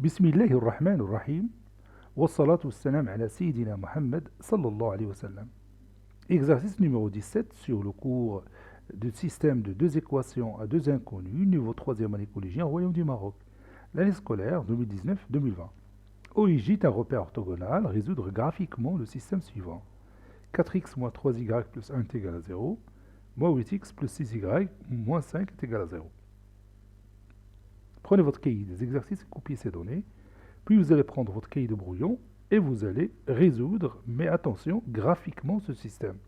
بسم الله الرحمن الرحيم والصلاة والسلام على سيدنا Mohammed sallallahu alayhi wa sallam. Exercice numéro 17 sur le cours du système de deux équations à deux inconnus, niveau 3e année collégien, Royaume du Maroc, l'année scolaire 2019-2020. Origine un repère orthogonal, résoudre graphiquement le système suivant. 4x moins 3y plus 1 est égal à 0, moins 8x plus 6y moins 5 est égal à 0. Prenez votre cahier des exercices et copiez ces données. Puis vous allez prendre votre cahier de brouillon et vous allez résoudre, mais attention, graphiquement ce système.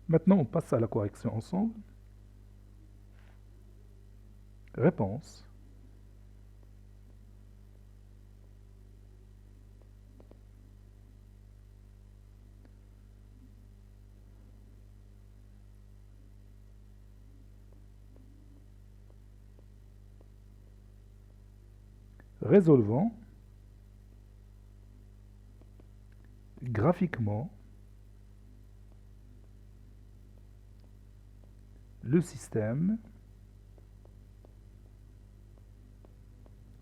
Maintenant, on passe à la correction ensemble. Réponse. Résolvons graphiquement le système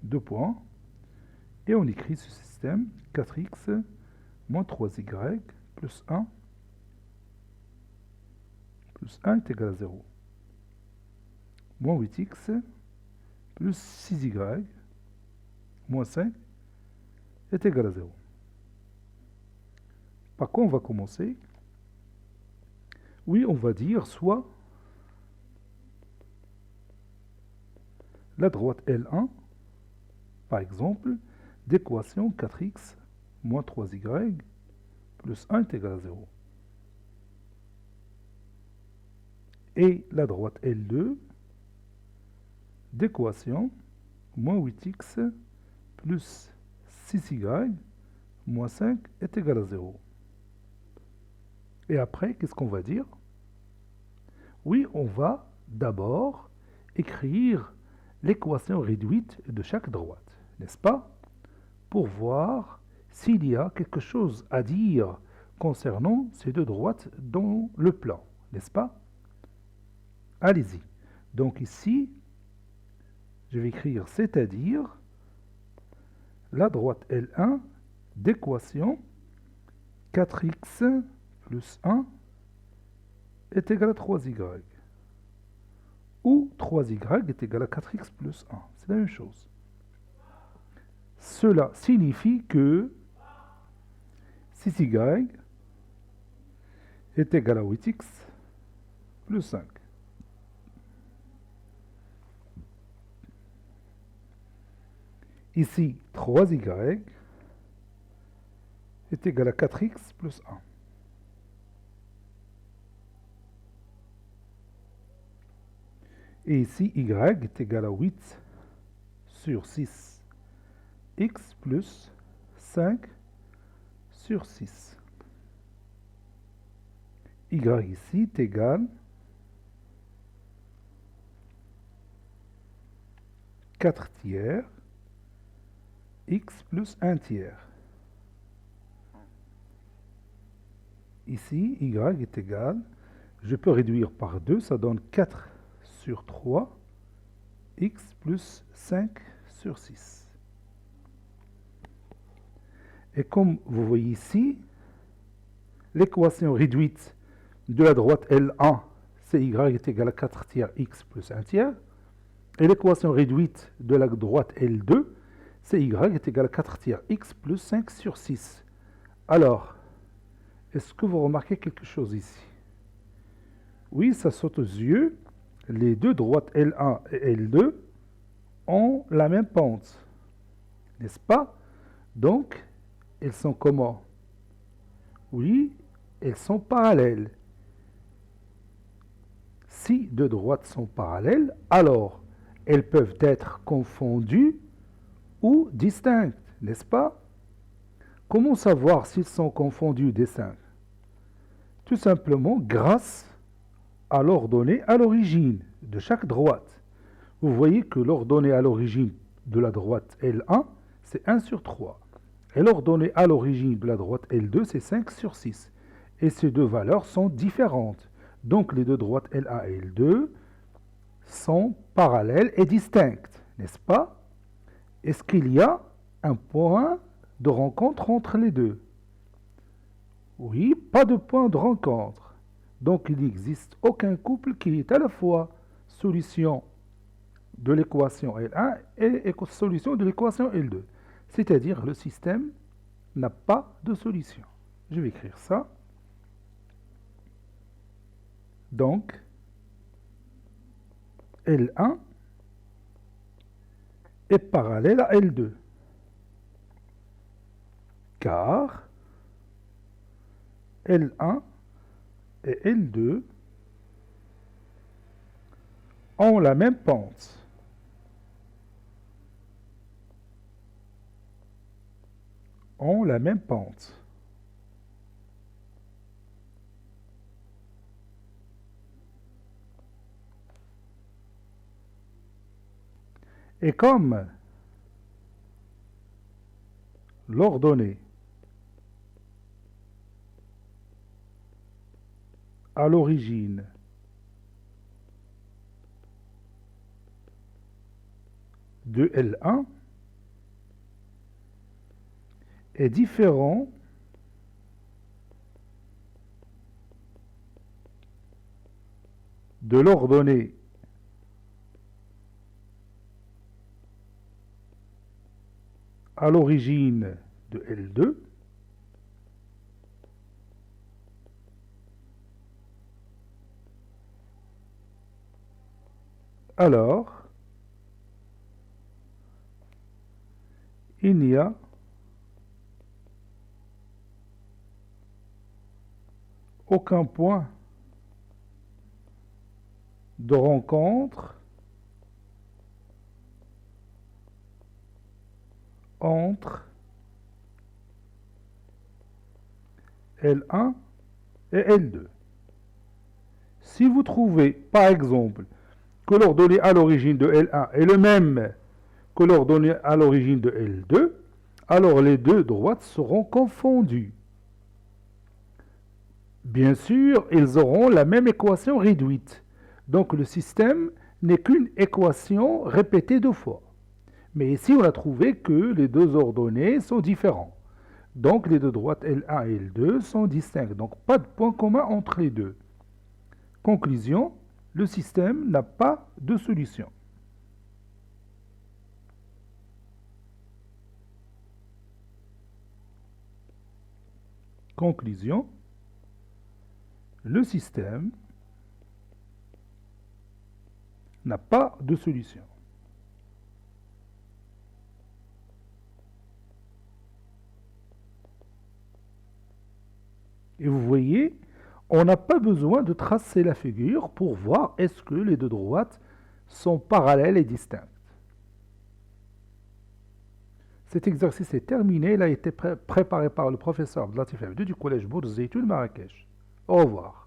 de points et on écrit ce système 4x moins 3y plus 1 est égal à 0, moins 8x plus 6y moins 5 est égal à 0. Par quoi on va commencer? Oui, on va dire soit la droite L1, par exemple, d'équation 4x moins 3y plus 1 est égal à 0. Et la droite L2 d'équation moins 8x plus 6y moins 5 est égal à 0. Et après, qu'est-ce qu'on va dire? Oui, on va d'abord écrire l'équation réduite de chaque droite, n'est-ce pas? Pour voir s'il y a quelque chose à dire concernant ces deux droites dans le plan, n'est-ce pas? Allez-y. Donc ici, je vais écrire c'est-à-dire la droite L1 d'équation 4x plus 1 est égal à 3y. Ou 3y est égal à 4x plus 1. C'est la même chose. Cela signifie que 6y est égal à 8x plus 5. Ici, 3y est égal à 4x plus 1. Et ici, y est égal à 8 sur 6, x plus 5 sur 6. Y ici est égal à 4 tiers, x plus 1 tiers. Ici, y est égal, je peux réduire par 2, ça donne 4 sur 3, x plus 5 sur 6. Et comme vous voyez ici, l'équation réduite de la droite L1, c'est y est égal à 4 tiers x plus 1 tiers. Et l'équation réduite de la droite L2, c'est y est égal à 4 tiers x plus 5 sur 6. Alors, est-ce que vous remarquez quelque chose ici? Oui, ça saute aux yeux. Les deux droites L1 et L2 ont la même pente, n'est-ce pas? Donc, elles sont comment? Oui, elles sont parallèles. Si deux droites sont parallèles, alors elles peuvent être confondues ou distinctes, n'est-ce pas? Comment savoir s'ils sont confondus ou distincts? Tout simplement grâce à l'ordonnée à l'origine de chaque droite. Vous voyez que l'ordonnée à l'origine de la droite L1, c'est 1 sur 3. Et l'ordonnée à l'origine de la droite L2, c'est 5 sur 6. Et ces deux valeurs sont différentes. Donc les deux droites L1 et L2 sont parallèles et distinctes, n'est-ce pas? Est-ce qu'il y a un point de rencontre entre les deux? Oui, pas de point de rencontre. Donc il n'existe aucun couple qui est à la fois solution de l'équation L1 et solution de l'équation L2. C'est-à-dire le système n'a pas de solution. Je vais écrire ça. Donc, L1 est parallèle à L2. Car L1 et L2 ont la même pente. Ont la même pente. Et comme l'ordonnée à l'origine de L1 est différent de l'ordonnée à l'origine de L2, alors il n'y a aucun point de rencontre entre L1 et L2. Si vous trouvez, par exemple, que l'ordonnée à l'origine de L1 est le même que l'ordonnée à l'origine de L2, alors les deux droites seront confondues. Bien sûr, ils auront la même équation réduite. Donc le système n'est qu'une équation répétée deux fois. Mais ici, on a trouvé que les deux ordonnées sont différentes. Donc les deux droites L1 et L2 sont distinctes. Donc pas de point commun entre les deux. Conclusion, le système n'a pas de solution. Conclusion, le système n'a pas de solution. Et vous voyez, on n'a pas besoin de tracer la figure pour voir est-ce que les deux droites sont parallèles et distinctes. Cet exercice est terminé. Il a été préparé par le professeur Abdelatif Abdou du collège Bourz Zeytoun Marrakech. Au revoir.